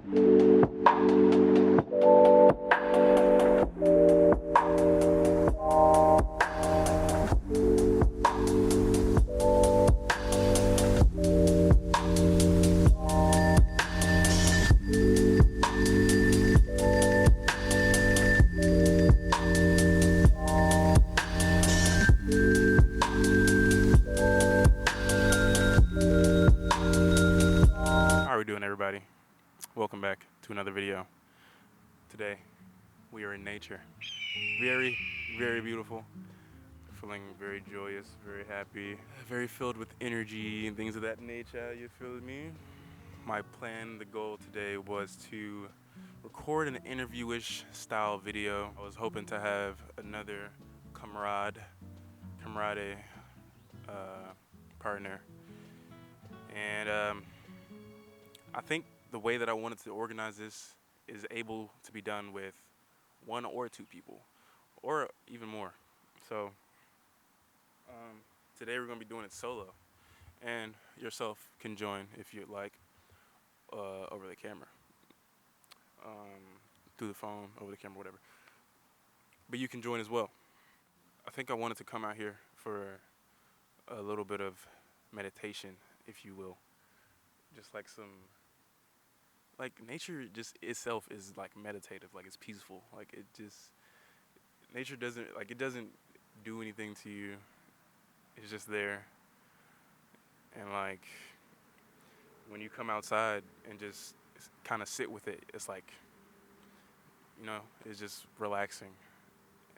How are we doing, everybody? Welcome back to another video. Today, we are in nature. Very, very beautiful. Feeling very joyous, very happy, very filled with energy and things of that nature, you feel me? My plan, the goal today was to record an interview-ish style video. I was hoping to have another camarade partner. And I think the way that I wanted to organize this is able to be done with one or two people, or even more. So today we're gonna be doing it solo, and yourself can join if you'd like over the camera, through the phone, over the camera, whatever. But you can join as well. I think I wanted to come out here for a little bit of meditation, if you will, just like nature just itself is like meditative, like it's peaceful, like nature doesn't do anything to you. It's just there. And like when you come outside and just kind of sit with it, it's like, it's just relaxing.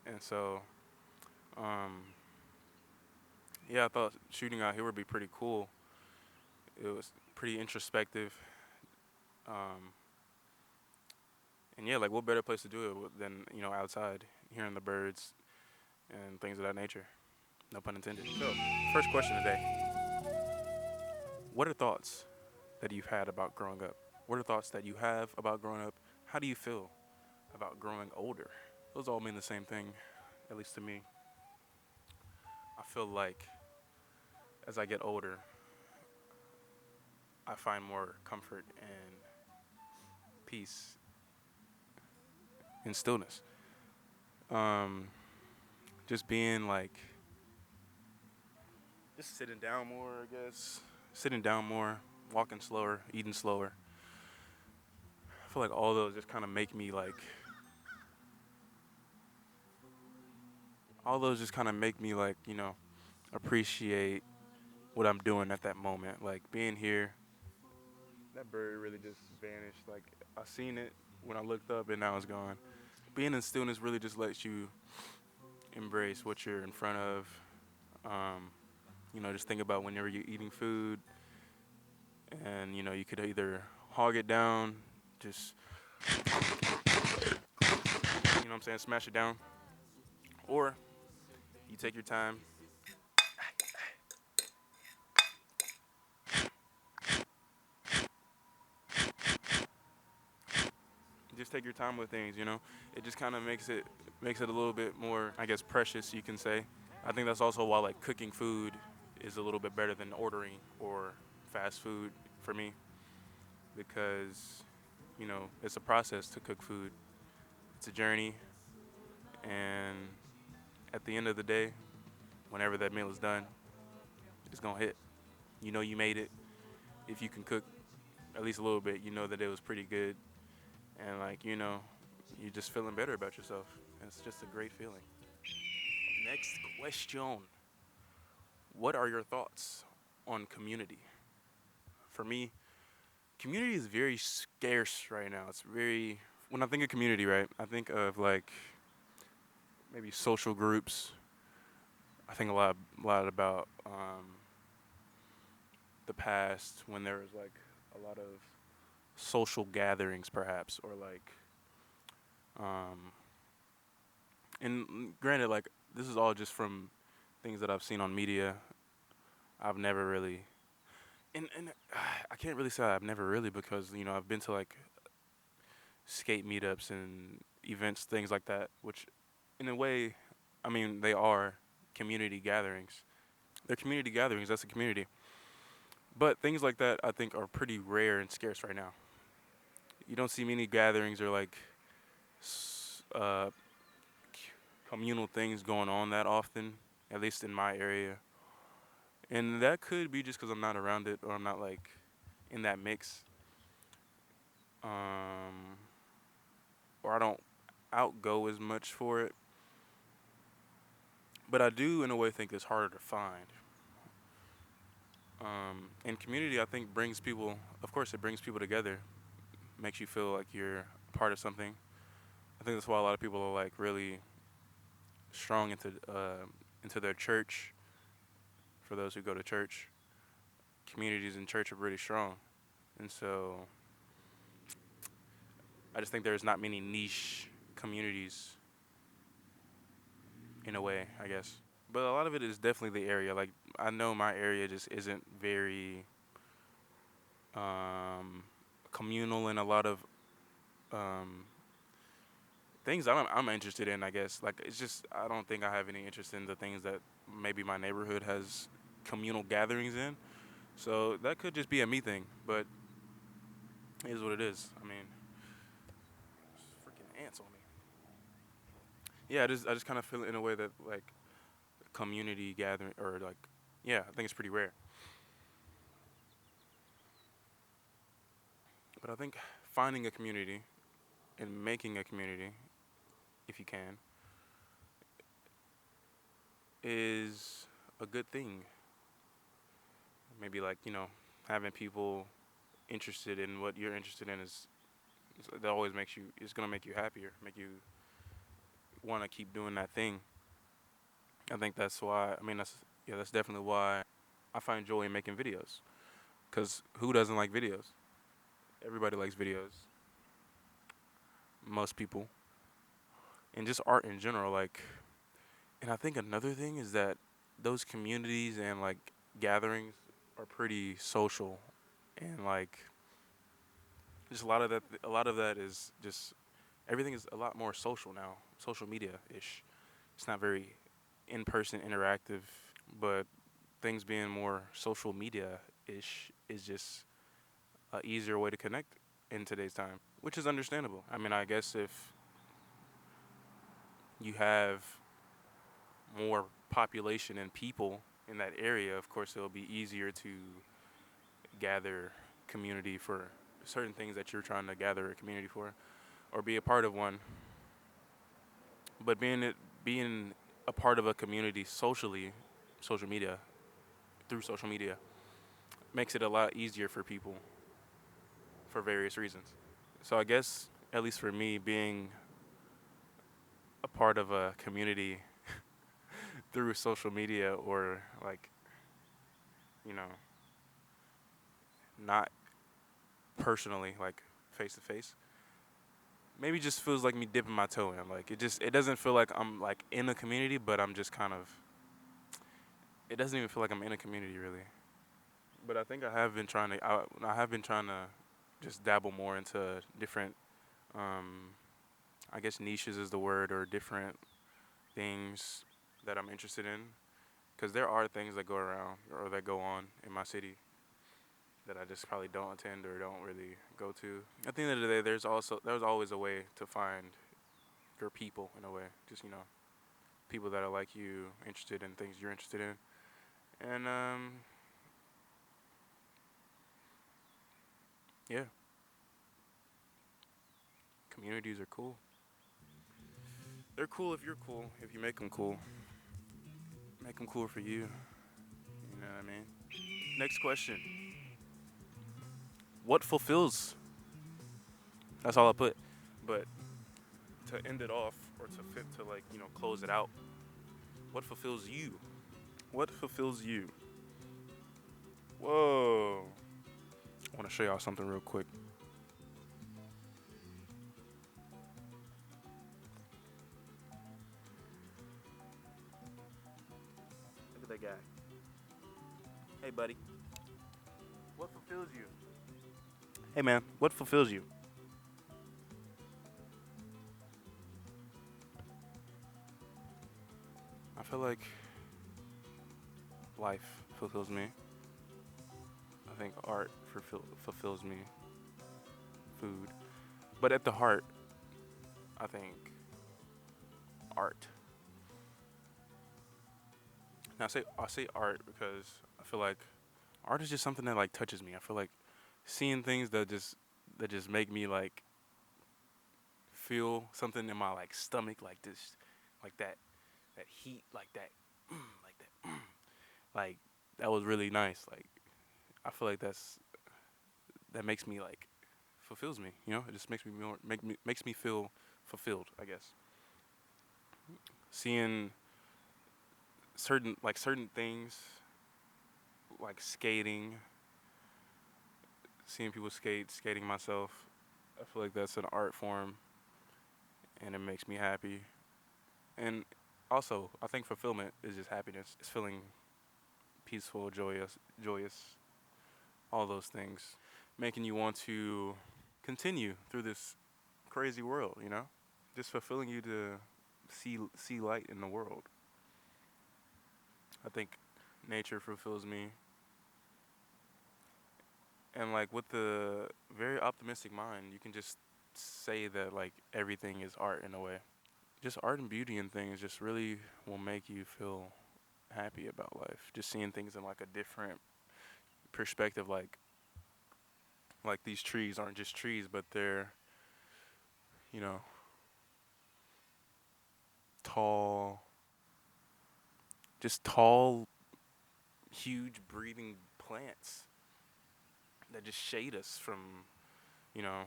And so yeah, I thought shooting out here would be pretty cool. It was pretty introspective. And yeah, like what better place to do it than, outside, hearing the birds and things of that nature. No pun intended. So, first question today. What are thoughts that you've had about growing up? What are thoughts that you have about growing up? How do you feel about growing older? Those all mean the same thing, at least to me. I feel like as I get older, I find more comfort and peace and stillness. Just being like, just sitting down more, I guess. Sitting down more, walking slower, eating slower. I feel like all those just kind of make me like, appreciate what I'm doing at that moment. Like being here, that bird really just vanished. Like I seen it when I looked up and now it's gone. Being in stillness really just lets you embrace what you're in front of. Just think about whenever you're eating food, and you could either hog it down, just smash it down, or you take your time. Just take your time with things. It just kind of makes it a little bit more, I guess, precious, you can say. I think that's also why like cooking food is a little bit better than ordering or fast food for me, because it's a process to cook food. It's a journey, and at the end of the day, whenever that meal is done, it's gonna hit. You made it. If you can cook at least a little bit, you know that it was pretty good, and like you're just feeling better about yourself. And it's just a great feeling. Next question. What are your thoughts on community? For me, community is very scarce right now. When I think of community, right, I think of like maybe social groups. I think a lot about the past, when there was like a lot of social gatherings, perhaps, or like, and granted, like this is all just from things that I've seen on media. I've never really, and I can't really say I've never really, because I've been to like skate meetups and events, things like that, which in a way, I mean, they are community gatherings. They're community gatherings. That's a community. But things like that, I think, are pretty rare and scarce right now. You don't see many gatherings or like s- uh, communal things going on that often, at least in my area. And that could be just because I'm not around it or I'm not like in that mix, um, or I don't outgo as much for it. But I do, in a way, think it's harder to find. And community, I think, brings people. Of course, it brings people together, makes you feel like you're a part of something. I think that's why a lot of people are like really strong into their church. For those who go to church, communities in church are really strong, and so I just think there's not many niche communities in a way, I guess. But a lot of it is definitely the area. Like I know my area just isn't very um, communal in a lot of um, things I'm interested in. I guess like it's just I don't think I have any interest in the things that maybe my neighborhood has communal gatherings in. So that could just be a me thing, but it is what it is. I mean, freaking ants on me. Yeah, I just kind of feel it in a way that like community gathering or like yeah, I think it's pretty rare. But I think finding a community and making a community, if you can, is a good thing. Maybe like having people interested in what you're interested in that always makes you. It's gonna make you happier, make you want to keep doing that thing. I think that's why. I mean, that's definitely why I find joy in making videos. Cause who doesn't like videos? Everybody likes videos. Most people, and just art in general. Like, and I think another thing is that those communities and like gatherings are pretty social, and like just a lot of that. A lot of that is just everything is a lot more social now, social media ish. It's not very in person interactive, but things being more social media ish is just a easier way to connect in today's time, which is understandable. I mean, I guess if you have more population and people in that area, of course, it'll be easier to gather community for certain things that you're trying to gather a community for or be a part of one. But being a part of a community socially, social media through social media makes it a lot easier for people for various reasons. So I guess at least for me, being a part of a community through social media or like you know not personally like face to face maybe just feels like me dipping my toe in. Like it doesn't feel like I'm like in a community, but I'm just kind of. It doesn't even feel like I'm in a community really. But I think I have been trying to. I have been trying to just dabble more into different. Um, I guess niches is the word, or different things that I'm interested in. Because there are things that go around or that go on in my city that I just probably don't attend or don't really go to. At the end of the day, there's always a way to find your people in a way. Just people that are like you, interested in things you're interested in, and yeah, communities are cool. They're cool if you're cool. If you make them cool, make them cool for you. You know what I mean? Next question: what fulfills? That's all I put. But to end it off, or to like close it out, what fulfills you? What fulfills you? Whoa! I want to show y'all something real quick. Look at that guy. Hey, buddy. What fulfills you? Hey, man. What fulfills you? I feel like life fulfills me. I think art fulfills me. Food. But at the heart, I think art. Now I say art because I feel like art is just something that like touches me. I feel like seeing things that just make me like feel something in my like stomach, like this, like that heat, like that, like that, like that was really nice. Like I feel like that makes me like fulfills me. You know, it just makes me feel fulfilled. I guess seeing certain things like skating, seeing people skating myself. I feel like that's an art form, and it makes me happy. And also, I think fulfillment is just happiness. It's feeling peaceful, joyous, all those things, making you want to continue through this crazy world. You know, just fulfilling you to see light in the world. I think nature fulfills me, and like with the very optimistic mind, you can just say that like everything is art in a way. Just art and beauty and things just really will make you feel happy about life. Just seeing things in like a different perspective, like these trees aren't just trees, but they're, you know, tall, just tall, huge breathing plants that just shade us from, you know,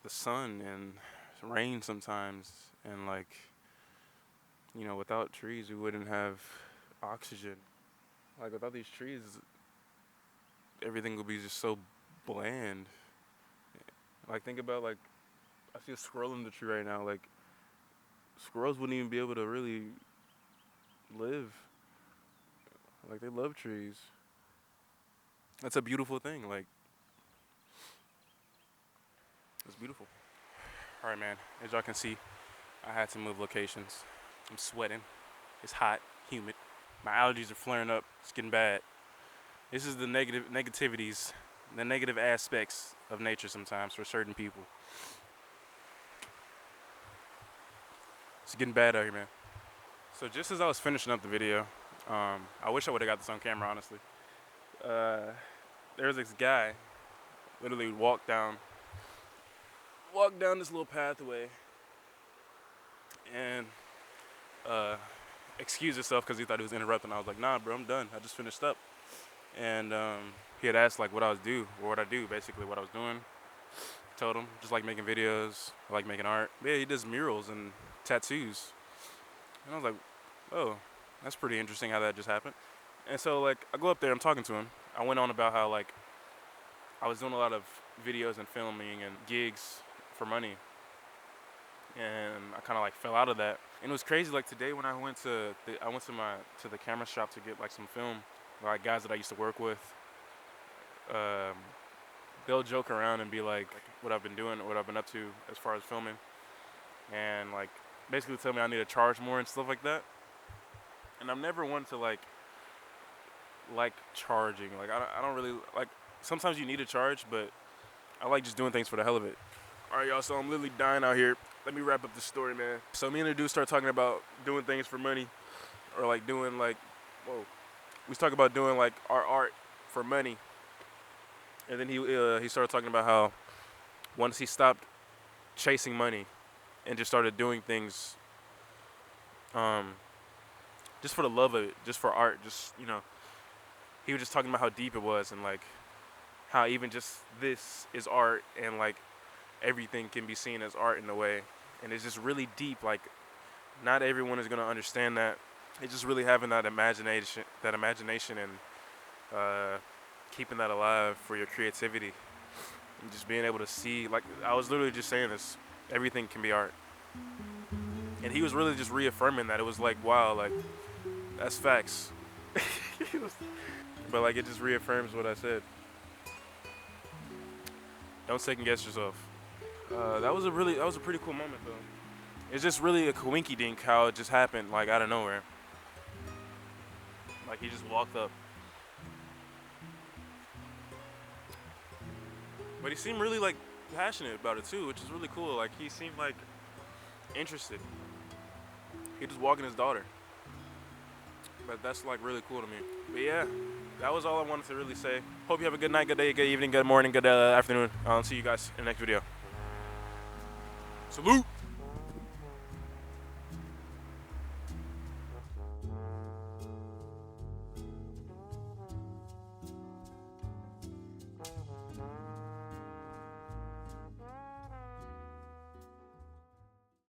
the sun and rain sometimes. And like, you know, without trees, we wouldn't have oxygen. Like without these trees, everything would be just so bland. Like think about like I see a squirrel in the tree right now. Like squirrels wouldn't even be able to really live. Like they love trees. That's a beautiful thing. Like it's beautiful. All right, man. As y'all can see, I had to move locations. I'm sweating. It's hot, humid. My allergies are flaring up. It's getting bad. This is the negativities, the negative aspects of nature sometimes for certain people. It's getting bad out here, man. So just as I was finishing up the video, I wish I would have got this on camera, honestly. Uh, there was this guy, literally walked down this little pathway, and excused himself because he thought he was interrupting. I was like, nah, bro, I'm done. I just finished up. And he had asked like what I do, basically what I was doing. Told him just like making videos, I like making art. But yeah, he does murals and tattoos. And I was like, oh, that's pretty interesting how that just happened. And so like I go up there, I'm talking to him. I went on about how like I was doing a lot of videos and filming and gigs for money, and I kind of like fell out of that. And it was crazy. Like today when I went to the camera shop to get like some film, like guys that I used to work with, um, they'll joke around and be like what I've been doing, what I've been up to as far as filming, and like basically tell me I need to charge more and stuff like that. And I'm never one to like charging. Like I don't really like. Sometimes you need to charge, but I like just doing things for the hell of it. All right, y'all. So I'm literally dying out here. Let me wrap up this story, man. So me and the dude start talking about doing things for money, or like doing like, whoa. We talk about doing like our art for money, and then he started talking about how once he stopped chasing money and just started doing things, um, just for the love of it, just for art, just he was just talking about how deep it was and like how even just this is art and like everything can be seen as art in a way, and it's just really deep. Like not everyone is gonna understand that. It's just really having that imagination, and keeping that alive for your creativity, and just being able to see. Like I was literally just saying this, everything can be art, and he was really just reaffirming that. It was like, wow, like that's facts. But like it just reaffirms what I said. Don't second guess yourself. That was a pretty cool moment though. It's just really a coinky dink how it just happened like out of nowhere. Like he just walked up. But he seemed really like passionate about it too, which is really cool. Like he seemed like interested. He just walking his daughter. But that's like really cool to me. But yeah, that was all I wanted to really say. Hope you have a good night, good day, good evening, good morning, good afternoon. I'll see you guys in the next video. Salute!